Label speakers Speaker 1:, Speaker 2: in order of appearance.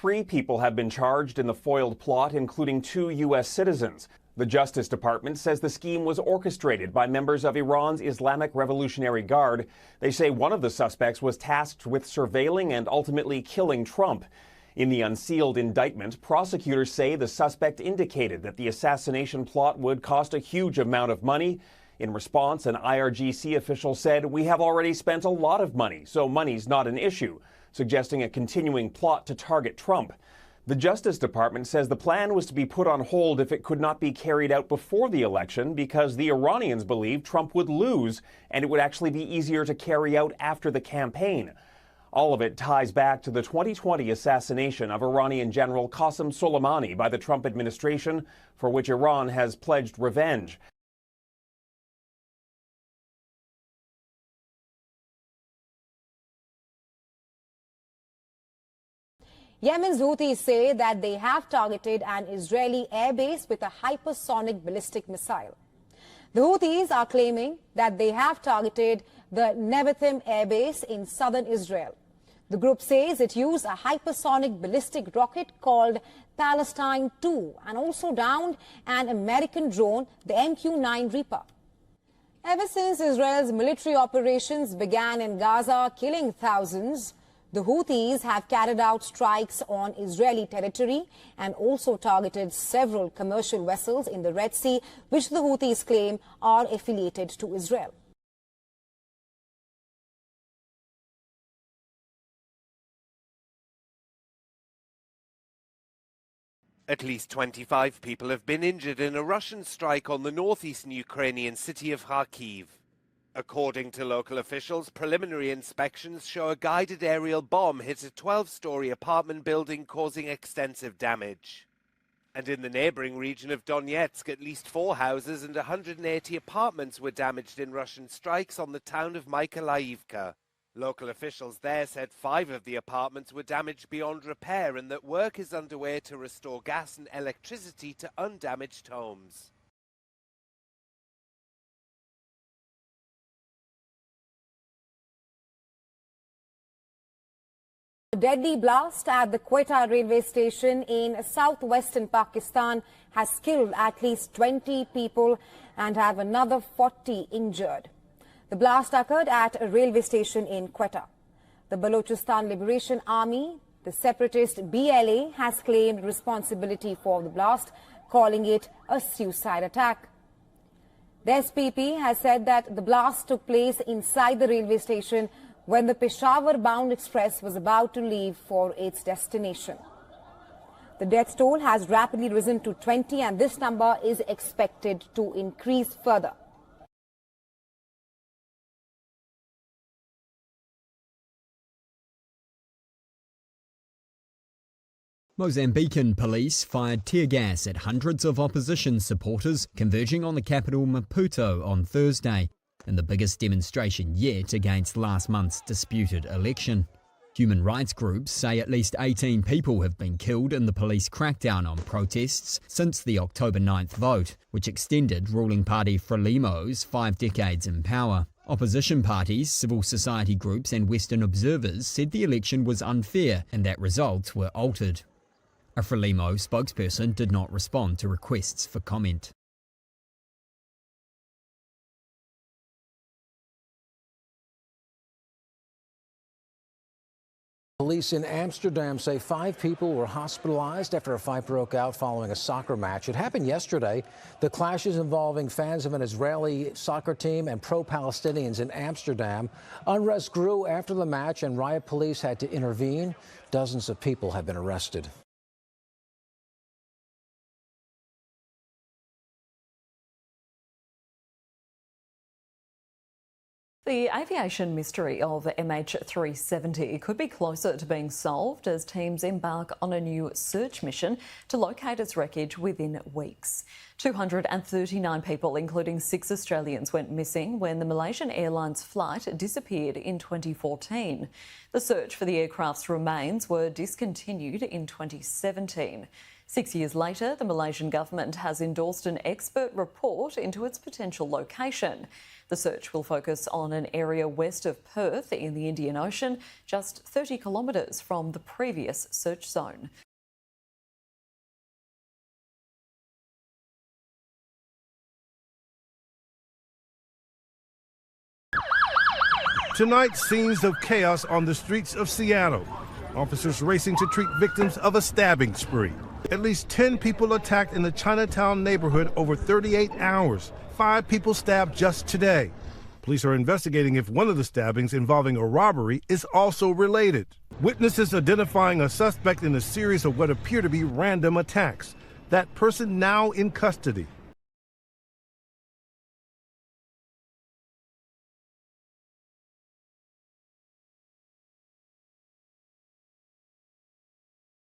Speaker 1: 3 people have been charged in the foiled plot, including 2 U.S. citizens. The Justice Department says the scheme was orchestrated by members of Iran's Islamic Revolutionary Guard. They say one of the suspects was tasked with surveilling and ultimately killing Trump. In the unsealed indictment, prosecutors say the suspect indicated that the assassination plot would cost a huge amount of money. In response, an IRGC official said, "We have already spent a lot of money, so money's not an issue," suggesting a continuing plot to target Trump. The Justice Department says the plan was to be put on hold if it could not be carried out before the election because the Iranians believed Trump would lose and it would actually be easier to carry out after the campaign. All of it ties back to the 2020 assassination of Iranian General Qasem Soleimani by the Trump administration, for which Iran has pledged revenge.
Speaker 2: Yemen's Houthis say that they have targeted an Israeli airbase with a hypersonic ballistic missile. The Houthis are claiming that they have targeted the Nevatim airbase in southern Israel. The group says it used a hypersonic ballistic rocket called Palestine II and also downed an American drone, the MQ-9 Reaper. Ever since Israel's military operations began in Gaza, killing thousands, the Houthis have carried out strikes on Israeli territory and also targeted several commercial vessels in the Red Sea, which the Houthis claim are affiliated to Israel.
Speaker 3: At least 25 people have been injured in a Russian strike on the northeastern Ukrainian city of Kharkiv. According to local officials, preliminary inspections show a guided aerial bomb hit a 12-story apartment building, causing extensive damage. And in the neighboring region of Donetsk, at least 4 houses and 180 apartments were damaged in Russian strikes on the town of Mykolaiivka. Local officials there said 5 of the apartments were damaged beyond repair and that work is underway to restore gas and electricity to undamaged homes.
Speaker 2: A deadly blast at the Quetta railway station in southwestern Pakistan has killed at least 20 people and have another 40 injured. The blast occurred at a railway station in Quetta. The Balochistan Liberation Army, the separatist BLA, has claimed responsibility for the blast, calling it a suicide attack. The SPP has said that the blast took place inside the railway station when the Peshawar-bound express was about to leave for its destination. The death toll has rapidly risen to 20 and this number is expected to increase further.
Speaker 4: Mozambican police fired tear gas at hundreds of opposition supporters converging on the capital Maputo on Thursday, in the biggest demonstration yet against last month's disputed election. Human rights groups say at least 18 people have been killed in the police crackdown on protests since the October 9th vote, which extended ruling party Frelimo's 5 decades in power. Opposition parties, civil society groups and Western observers said the election was unfair and that results were altered. A Frelimo spokesperson did not respond to requests for comment.
Speaker 5: Police in Amsterdam say 5 people were hospitalized after a fight broke out following a soccer match. It happened yesterday. The clashes involving fans of an Israeli soccer team and pro-Palestinians in Amsterdam. Unrest grew after the match and riot police had to intervene. Dozens of people have been arrested.
Speaker 6: The aviation mystery of MH370 could be closer to being solved as teams embark on a new search mission to locate its wreckage within weeks. 239 people, including 6 Australians, went missing when the Malaysian Airlines flight disappeared in 2014. The search for the aircraft's remains were discontinued in 2017. 6 years later, the Malaysian government has endorsed an expert report into its potential location. The search will focus on an area west of Perth in the Indian Ocean, just 30 kilometres from the previous search zone.
Speaker 7: Tonight, scenes of chaos on the streets of Seattle. Officers racing to treat victims of a stabbing spree. At least 10 people attacked in the Chinatown neighborhood over 38 hours. 5 people stabbed just today. Police are investigating if one of the stabbings involving a robbery is also related. Witnesses identifying a suspect in a series of what appear to be random attacks. That person now in custody.